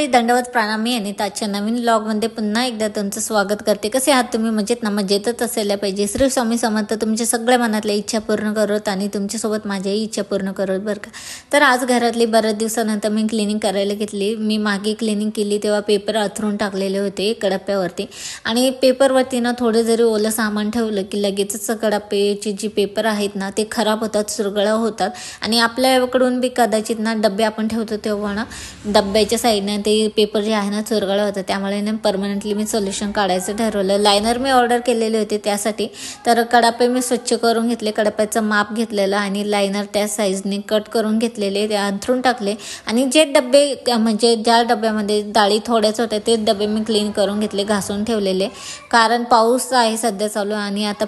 मंडळी, दंडवत प्रणाम. मी अनिता आजच्या नवीन व्लॉगमध्ये पुन्हा एकदा तुमचं स्वागत करते. कसे आहात तुम्ही? मजेत ना? मजेतच असायला पाहिजे. श्री स्वामी समर्थ तुमच्या सगळ्या मनातल्या इच्छा पूर्ण करत आणि तुमच्यासोबत माझ्याही इच्छा पूर्ण करत बरं का. तर आज घरातली बऱ्याच दिवसानंतर मी क्लिनिंग करायला घेतली. मी मागे क्लिनिंग केली तेव्हा पेपर अथरून टाकलेले होते कडाप्यावरती, आणि पेपरवरती ना थोडं जरी ओलं सामान ठेवलं की लगेचच कडाप्याची जी पेपर आहेत ना ते खराब होतात, चुरगळा होतात. आणि आपल्याकडून बी कदाचित ना डबे आपण ठेवतो तेव्हा ना डब्याच्या साईडनं ते पेपर जे आहे ना चुरगळा होतं. त्यामुळे ना परमनंटली मी सोल्युशन काढायचं ठरवलं. लायनर मी ऑर्डर केलेले होते त्यासाठी. तर कडापे मी स्वच्छ करून घेतले, कडाप्याचं माप घेतलेलं आणि लायनर त्या साईजने कट करून घेतलेले, ते अंथरून टाकले. आणि जे डबे म्हणजे ज्या डब्यामध्ये डाळी थोड्याच होत्या ते डबे मी क्लीन करून घेतले, घासून ठेवलेले. कारण पाऊस आहे सध्या चालू, आणि आता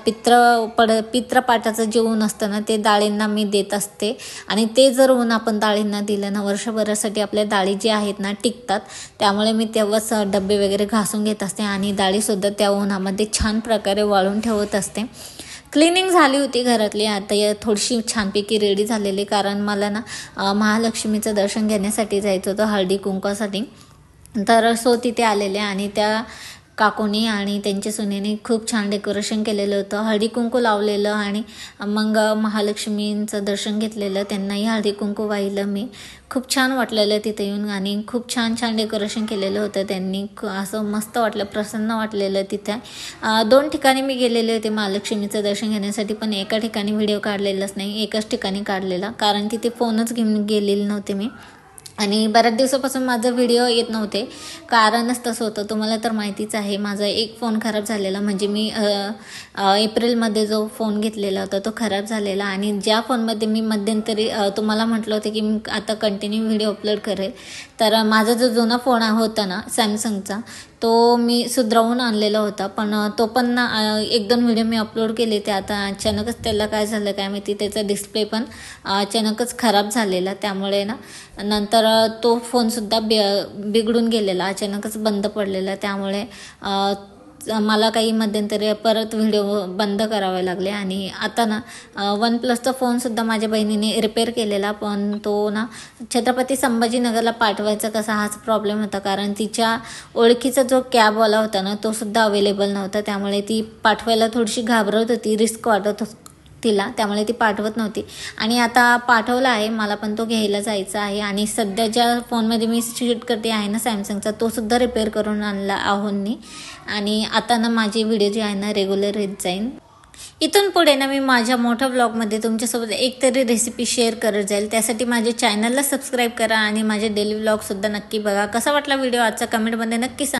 पित्रपाटाचं जे ऊन असतं ना ते डाळींना मी देत असते. आणि ते जर ऊन आपण डाळींना दिलं ना वर्षभरासाठी आपल्या डाळी जे आहेत ना टिकतात. त्यामुळे मी तेव्हाच डबे वगैरे घासून घेत असते आणि डाळीसुद्धा त्या उन्हामध्ये छान प्रकारे वाळून ठेवत असते. क्लिनिंग झाली होती घरातली, आता थोडीशी छानपैकी रेडी झालेली, कारण मला ना महालक्ष्मीचं दर्शन घेण्यासाठी जायचं होतं हळदी कुंकवासाठी. तर तिथे आलेले आणि त्या काकूनी आणि त्यांच्या सुनेने खूप छान डेकोरेशन केलेलं होतं. हळदी कुंकू लावलेलं आणि मग महालक्ष्मींचं दर्शन घेतलेलं. त्यांनाही हळदी कुंकू वाहिलं मी. खूप छान वाटलेलं तिथे येऊन, आणि खूप छान डेकोरेशन केलेलं होतं त्यांनी. असं मस्त वाटलं, प्रसन्न वाटलेलं तिथे. 2 ठिकाणी मी गेलेले होते महालक्ष्मीचं दर्शन घेण्यासाठी, पण एका ठिकाणी व्हिडिओ काढलेलाच नाही, एकाच ठिकाणी काढलेला, कारण तिथे फोनच घेऊन गेलेले नव्हते मी. आणि बऱ्याच दिवसापासून माझं व्हिडिओ येत नव्हते, कारणच तसं होतं. तुम्हाला तर माहितीच आहे, माझा एक फोन खराब झालेला. म्हणजे मी एप्रिलमध्ये जो फोन घेतलेला होता तो खराब झालेला. आणि ज्या फोनमध्ये मी मध्यंतरी तुम्हाला म्हटलं होतं की मी आता कंटिन्यू व्हिडिओ अपलोड करेल, तर माझा जो जुना फोन होता ना सॅमसंगचा, तो मी सुधरवून आणलेला होता. पण तो पण ना 1-2 व्हिडिओ मी अपलोड केले ते. आता अचानकच त्याला काय झालं काय माहिती, त्याचा डिस्प्ले पण अचानकच खराब झालेला. त्यामुळे ना नंतर तो फोनसुद्धा बिघडून गेलेला, अचानकच बंद पडलेला. त्यामुळे मला काही मध्यंतरी परत व्हिडिओ बंद करावे लागले. आणि आता ना OnePlusचा फोनसुद्धा माझ्या बहिणीने रिपेअर केलेला, पण तो ना छत्रपती संभाजीनगरला पाठवायचा कसा हाच प्रॉब्लेम होता, कारण तिच्या ओळखीचा जो कॅबवाला होता ना तो सुद्धा अवेलेबल नव्हता. त्यामुळे ती पाठवायला थोडीशी घाबरत होती, रिस्क वाटत तिला, त्यामुळे ती पाठवत नव्हती. आणि आता पाठवला आहे मला, पण तो घ्यायला जायचा आहे. आणि सध्या ज्या फोनमध्ये मी शूट करते आहे ना सॅमसंगचा, तो सुद्धा रिपेअर करून आणला आहोंनी. आणि आता ना माझे व्हिडिओ जे आहे ना रेग्युलर येत जाईन. इथून पुढे ना मी माझ्या मोठ्या व्लॉगमध्ये तुमच्यासोबत एकतरी रेसिपी शेअर करत जाईल. त्यासाठी माझ्या चॅनलला सबस्क्राईब करा आणि माझे डेली व्लॉगसुद्धा नक्की बघा. कसा वाटला व्हिडिओ आजचा कमेंटमध्ये नक्की सांगा.